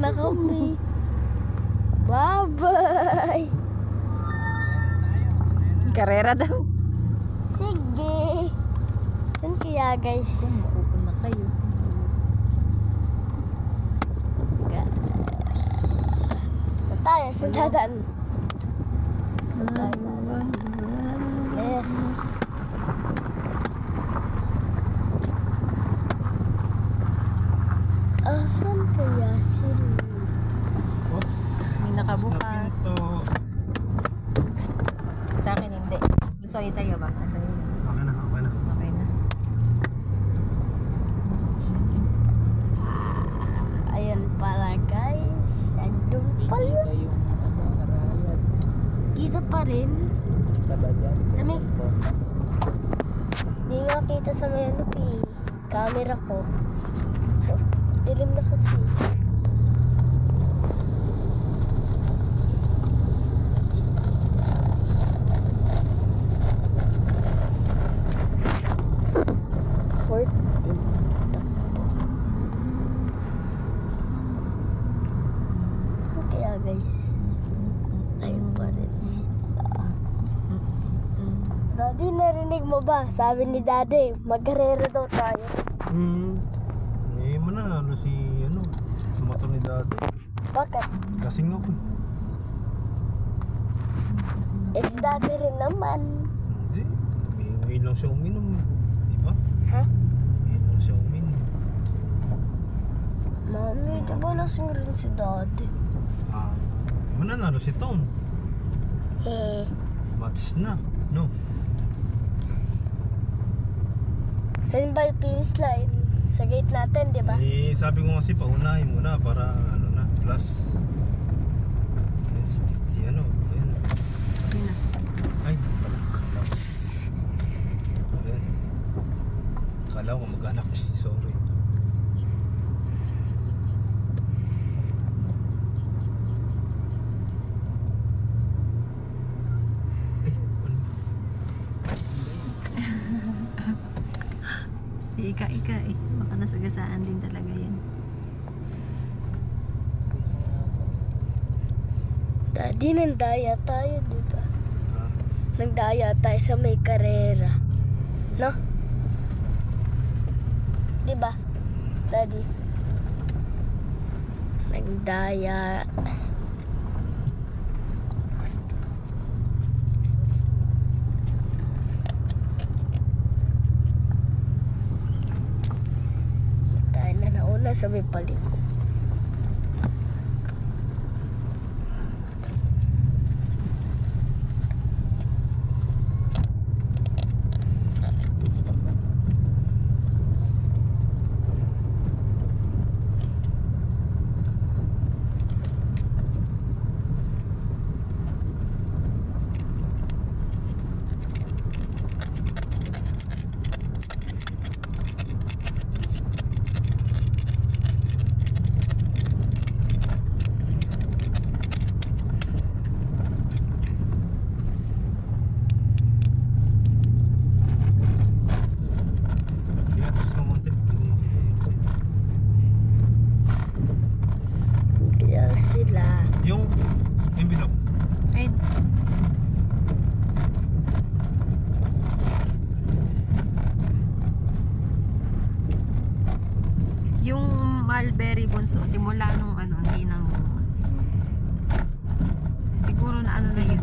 na kami. Bye-bye. Karera daw. Sige. Saan kaya guys? Makukuha na kayo. Na tayo sa dadan. Yes. Asan kaya sila? May nakabukas. Sa akin hindi. Gusto yung sa'yo ba? Sa'yo. Okay na, okay na. Okay na. Ayan pala guys. Andun pala. Kita pa rin. Sa may... Hindi nga kita sa may ano camera ko. So, dilim na kasi. Fort. Kaya guys, ayun pa rin sila. Daddy, narinig mo ba? Sabi ni Daddy, magkarera daw tayo. Eh, manalo si, motor ni Dati. Bakit? Kasing ako. Si Daddy rin naman. Hindi. Ngayon lang siya uminom. Di ba? Ha? Ngayon lang siya uminom. Mami, di ba lasing rin si Daddy? Mananalo si Tom. Match na. No? Saan ba yung finish line? Sa gate natin, di ba? Eh, sabi ko kasi paunahin mo na para plus. Eh, si ayun. Ay, pala. Ayan. Akala ko mag-anak. Sorry. Ika eh. Baka nasagasaan din talaga yan. Daddy, nandaya tayo, di ba? Nagdaya tayo sa may karera. No? Di ba? Daddy? Nagdaya. Tayo na nauna sa may paliko. Sila. Yung envelope. Ayun. Yung mulberry bunso, simula nung hindi na siguro na na yun.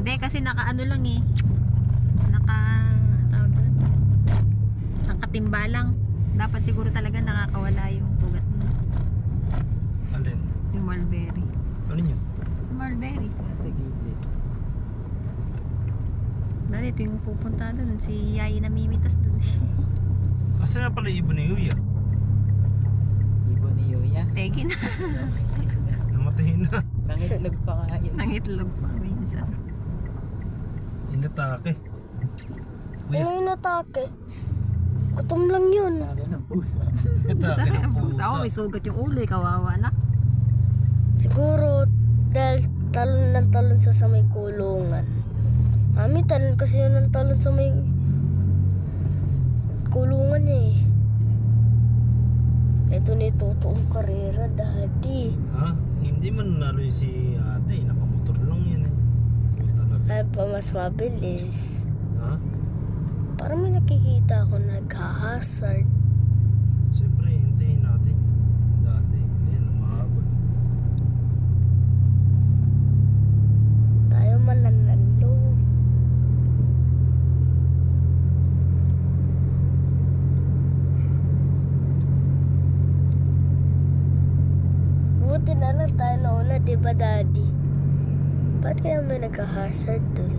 Hindi, kasi naka lang eh. Tawag doon. Nakatimba lang. Dapat siguro talaga nakakawala yung ugat mo. Alin? Yung mulberry. Ano yun? Mulberry. Sa gilid. Dati ito yung pupunta doon. Si Yayi namimitas doon. Asa na pala ibon ni Yuya? Ibon ni Yuya? Tegi na. Namatay na. Nangitlog pa nga yun. Nangitlog pa minsan. Inatake. Kuya. Ano yung natake? Gutom lang yun. Lalo ng pusa. Inatake ng pusa. Ako may sugat yung ulo. Kawawa na. Siguro dahil talon ng talon sa may kulungan. Mami, talon kasi yun ng talon sa may kulungan niya eh. Ito ni totoong karera, daddy. Ha? Hindi man nanalo yung si ate. Nakamotor lang yan eh. Talaga. Ay pa mas mabilis. Ha? Parang may nakikita ako nag-hazard. Siyempre, hintayin natin. Dati. Ayan, umahabol. Tayo mananalo. Buti na lang tayo nauna, di ba, daddy? Ba't kaya may nag-hazard dun?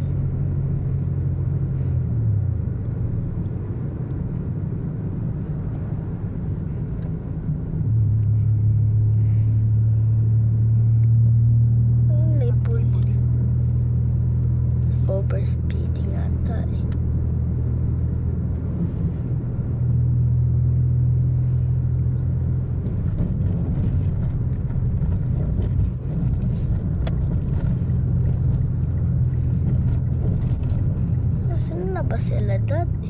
May Pulis. overspeeding ata eh. Nasaan na ba sila dati?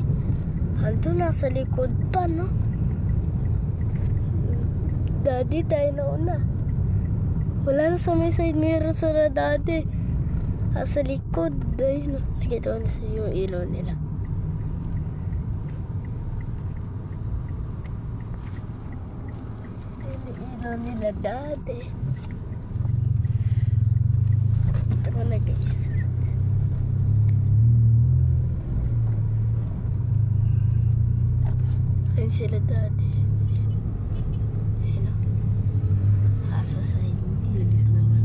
Ando nasa likod pa, no? Daddy, tayo na una. Wala na sa may side mirror sa daddy. Sa likod. Ayun, nakita ko na sa yung ilaw nila. Ayun yung ilaw nila, daddy. Ito ko na, guys. Ayun sila, daddy. Ayun o. Sa side mirror. Bilis naman.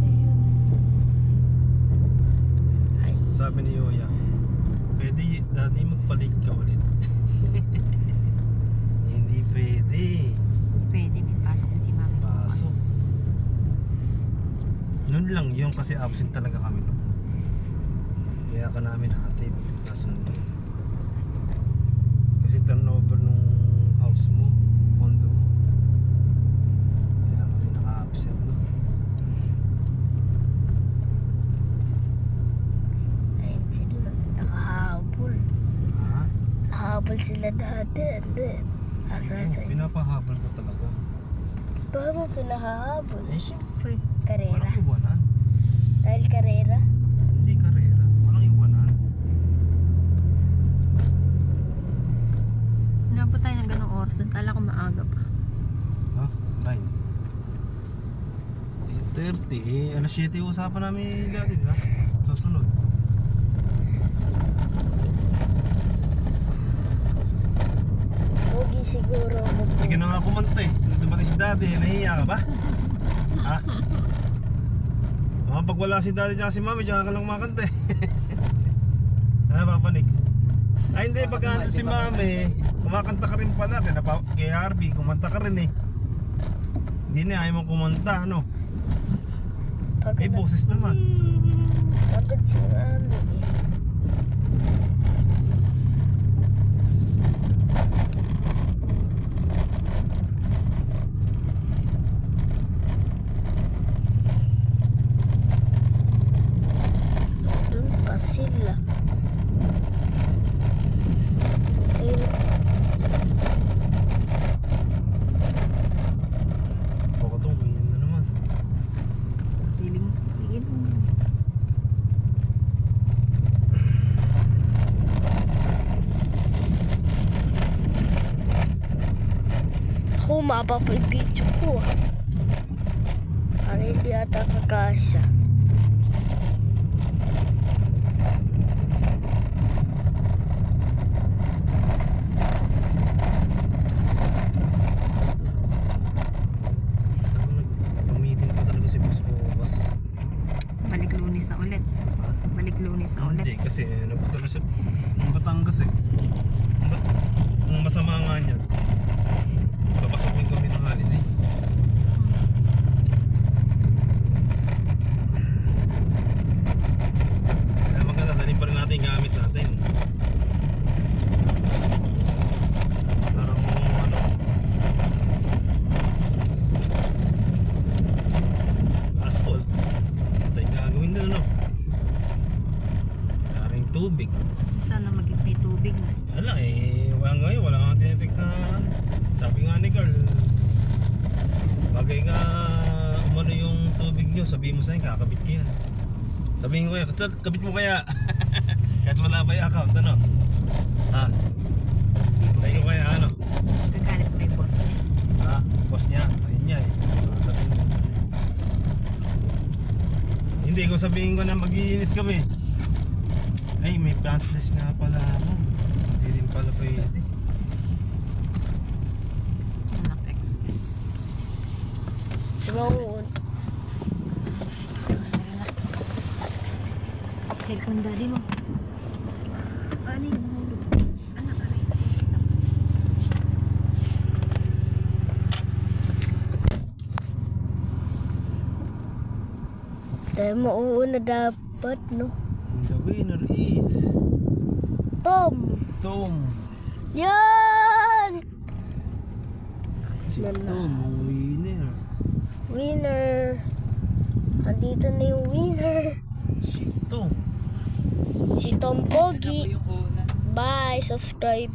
Ayun. Ay. Sabi ni Yoya, pwede daddy magpalit ka ulit. Hindi pwede. Pwede, may pasok na si mami. Pasok. Noon lang yun kasi absent talaga kami no. Kaya ka namin hatid. Nasundo. Kasi turnover nung house mo, condo mo. Kaya kami naka-absent no. Ayun sila, nakahabol. Ha? Nakahabol sila dati, and then, asa Oh, sa'yo? pinapahabol ko talaga. Bakit mo pinahahabol? Eh syempre, Karera? walang iwanan. Dahil karera? Hindi karera, walang iwanan. Inabot tayo ng ganong oras. Kala ko maaga pa. Ha? 9. 8:30 eh, alas 7 usapan namin dati, di ba? Susunod. Pogi siguro ako. Hindi ka na nga kumanta eh. Nung dumating si daddy, nahihiya ka ba? Ha? Pag wala si daddy tsaka si mami, tsaka ka lang kumakanta eh. Ha, Papa Nix? Ay hindi, pag ano si mami, kumakanta ka rin pala. Kay Harvey, kumanta ka rin eh. Hindi na, ayaw mong kumanta, ano? May boses naman. Pagod si mami eh. Doon pa sila. Ayun. Baka ito, umiyan na naman. Feeling mo. Ako, maba pa yung video ko ah. Ano hindi ata kakasya. Umitin pa talaga si Boss Bukas. Balik Lunes na ulit. Balik Lunes na ulit. Hindi, kasi napunta na siya ng Batangas eh. Ang masama nga niya, papasokin kami ng holiday. Kaya maganda, dalhin pa rin natin yung gamit natin. Para kung ano, asphalt, ito yung gagawin na ano. Wala rin tubig. Sana may tubig na. Wala eh, wala ngayon, wala nga tinetext sa sabi nga ni Carl, bagay nga umano yung tubig nyo, sabihin mo sa akin, kakabit ko yan. Sabihin ko kaya, kabit mo kaya. Kahit wala pa yung account, ano? Ha? Tayo ko kaya, ano? Kagalit pa yung boss niya. Ha? Boss niya, ayun niya eh. Sabihin mo. Hindi ko sabihin ko na mag-iinis kami. Ay, may pantsless nga pala ako. Hindi rin pala pwede. Anak excuse. Mauun. Cellphone daddy mo. Paano yung hulog? Anak aray. Tayo mauun na dapat, no? The winner is Tom! Tom. Yan! Si Wala. Tom, ang winner. Winner! Andito na yung winner! Si Tom. Si Tom Ano po Pogi. yung una? Bye! Subscribe!